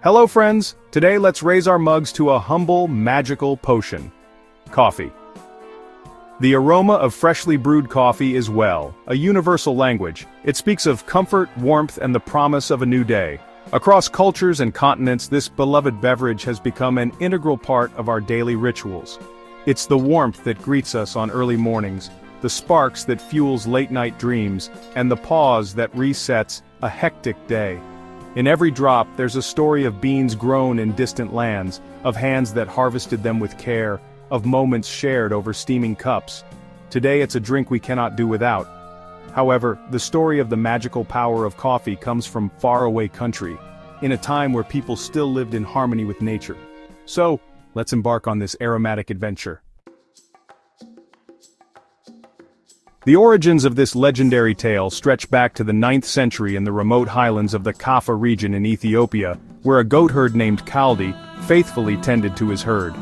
Hello friends, today let's raise our mugs to a humble, magical potion. Coffee. The aroma of freshly brewed coffee is a universal language. It speaks of comfort, warmth, and the promise of a new day. Across cultures and continents, this beloved beverage has become an integral part of our daily rituals. It's the warmth that greets us on early mornings, the sparks that fuels late-night dreams, and the pause that resets a hectic day. In every drop, there's a story of beans grown in distant lands, of hands that harvested them with care, of moments shared over steaming cups. Today it's a drink we cannot do without. However, the story of the magical power of coffee comes from faraway country, in a time where people still lived in harmony with nature. So, let's embark on this aromatic adventure. The origins of this legendary tale stretch back to the 9th century in the remote highlands of the Kaffa region in Ethiopia, where a goat herd named Kaldi faithfully tended to his herd.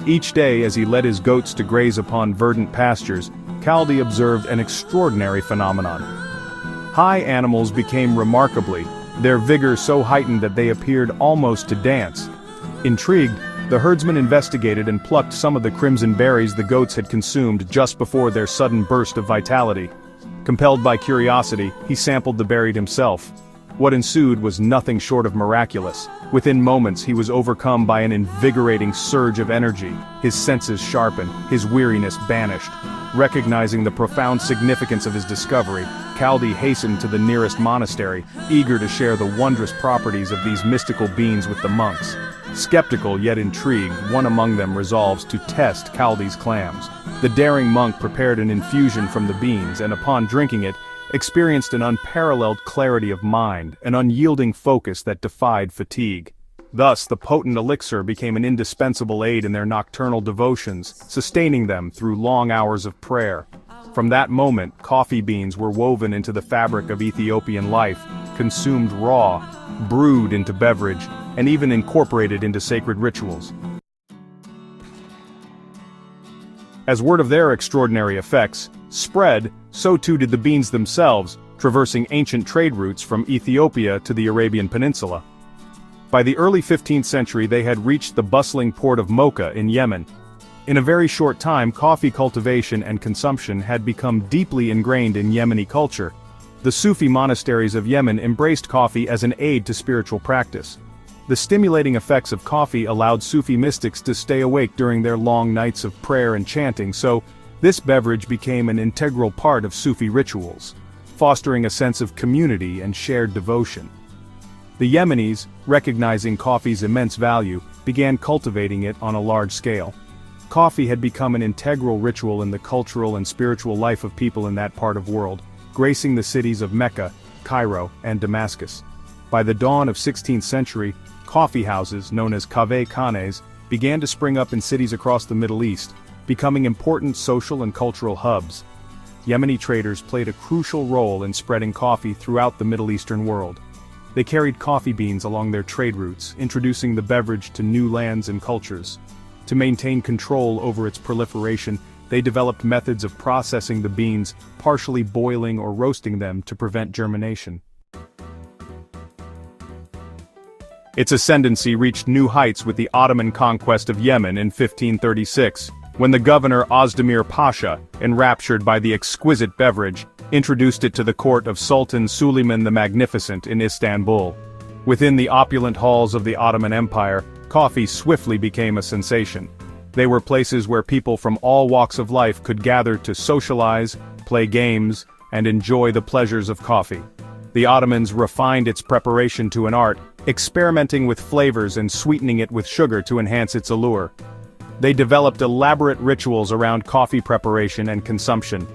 Each day as he led his goats to graze upon verdant pastures, Kaldi observed an extraordinary phenomenon. High animals became remarkably, their vigor so heightened that they appeared almost to dance. Intrigued, the herdsman investigated and plucked some of the crimson berries the goats had consumed just before their sudden burst of vitality. Compelled by curiosity, he sampled the berry himself. What ensued was nothing short of miraculous. Within moments he was overcome by an invigorating surge of energy, his senses sharpened, his weariness banished. Recognizing the profound significance of his discovery, Kaldi hastened to the nearest monastery, eager to share the wondrous properties of these mystical beans with the monks. Skeptical yet intrigued, one among them resolves to test Kaldi's claims. The daring monk prepared an infusion from the beans and upon drinking it, experienced an unparalleled clarity of mind, an unyielding focus that defied fatigue. Thus, the potent elixir became an indispensable aid in their nocturnal devotions, sustaining them through long hours of prayer. From that moment, coffee beans were woven into the fabric of Ethiopian life, consumed raw, brewed into beverage, and even incorporated into sacred rituals. As word of their extraordinary effects spread, so too did the beans themselves, traversing ancient trade routes from Ethiopia to the Arabian Peninsula. By the early 15th century they had reached the bustling port of Mecca in Yemen. In a very short time, coffee cultivation and consumption had become deeply ingrained in Yemeni culture. The Sufi monasteries of Yemen embraced coffee as an aid to spiritual practice. The stimulating effects of coffee allowed Sufi mystics to stay awake during their long nights of prayer and chanting, so this beverage became an integral part of Sufi rituals, fostering a sense of community and shared devotion. The Yemenis, recognizing coffee's immense value, began cultivating it on a large scale. Coffee had become an integral ritual in the cultural and spiritual life of people in that part of the world, gracing the cities of Mecca, Cairo, and Damascus. By the dawn of 16th century, coffee houses, known as khanes, began to spring up in cities across the Middle East, becoming important social and cultural hubs. Yemeni traders played a crucial role in spreading coffee throughout the Middle Eastern world. They carried coffee beans along their trade routes, introducing the beverage to new lands and cultures. To maintain control over its proliferation, they developed methods of processing the beans, partially boiling or roasting them to prevent germination. Its ascendancy reached new heights with the Ottoman conquest of Yemen in 1536, when the governor Ozdemir Pasha, enraptured by the exquisite beverage, introduced it to the court of Sultan Suleiman the Magnificent in Istanbul. Within the opulent halls of the Ottoman Empire, coffee swiftly became a sensation. They were places where people from all walks of life could gather to socialize, play games, and enjoy the pleasures of coffee. The Ottomans refined its preparation to an art, experimenting with flavors and sweetening it with sugar to enhance its allure. They developed elaborate rituals around coffee preparation and consumption.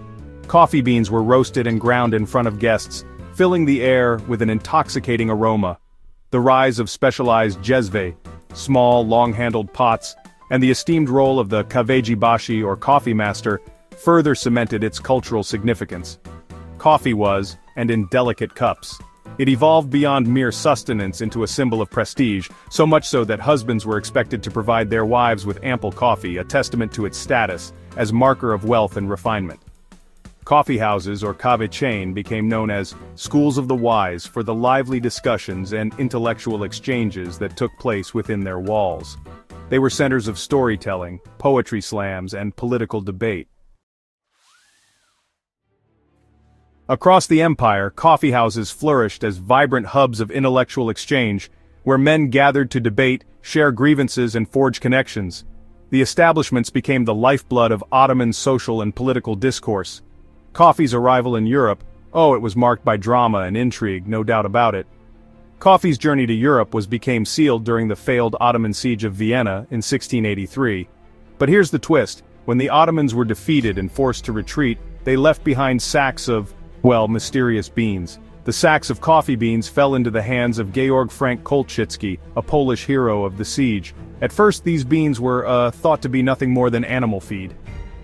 Coffee beans were roasted and ground in front of guests, filling the air with an intoxicating aroma. The rise of specialized jezve, small, long-handled pots, and the esteemed role of the kaveji or coffee master, further cemented its cultural significance. Coffee was, and in delicate cups. It evolved beyond mere sustenance into a symbol of prestige, so much so that husbands were expected to provide their wives with ample coffee, a testament to its status as marker of wealth and refinement. Coffee houses or kave became known as schools of the wise for the lively discussions and intellectual exchanges that took place within their walls. They were centers of storytelling, poetry slams, and political debate. Across the empire, coffeehouses flourished as vibrant hubs of intellectual exchange, where men gathered to debate, share grievances, and forge connections. The establishments became the lifeblood of Ottoman social and political discourse. Coffee's arrival in Europe, it was marked by drama and intrigue, no doubt about it. Coffee's journey to Europe became sealed during the failed Ottoman siege of Vienna in 1683. But here's the twist: when the Ottomans were defeated and forced to retreat, they left behind sacks of, mysterious beans. The sacks of coffee beans fell into the hands of Georg Frank Kolschitzky, a Polish hero of the siege. At first these beans were thought to be nothing more than animal feed.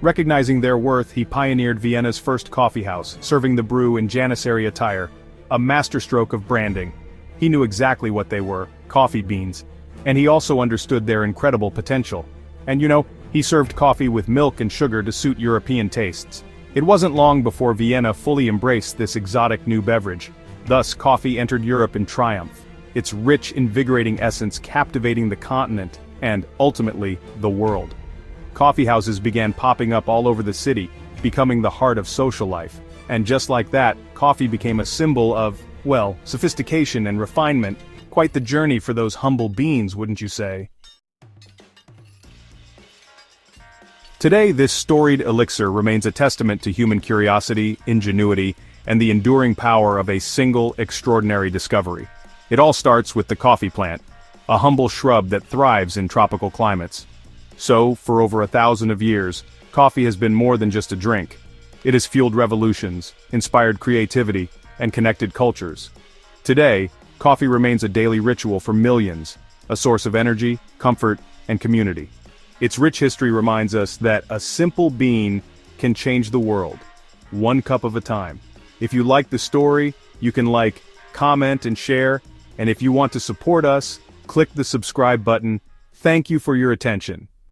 Recognizing their worth, he pioneered Vienna's first coffeehouse, serving the brew in Janissary attire, a masterstroke of branding. He knew exactly what they were, coffee beans. And he also understood their incredible potential. And he served coffee with milk and sugar to suit European tastes. It wasn't long before Vienna fully embraced this exotic new beverage. Thus, coffee entered Europe in triumph, its rich, invigorating essence captivating the continent and, ultimately, the world. Coffeehouses began popping up all over the city, becoming the heart of social life. And just like that, coffee became a symbol of, sophistication and refinement. Quite the journey for those humble beings, wouldn't you say? Today, this storied elixir remains a testament to human curiosity, ingenuity, and the enduring power of a single, extraordinary discovery. It all starts with the coffee plant, a humble shrub that thrives in tropical climates. So, for over 1,000 years, coffee has been more than just a drink. It has fueled revolutions, inspired creativity, and connected cultures. Today, coffee remains a daily ritual for millions, a source of energy, comfort, and community. Its rich history reminds us that a simple bean can change the world, one cup at a time. If you like the story, you can like, comment, and share, and if you want to support us, click the subscribe button. Thank you for your attention.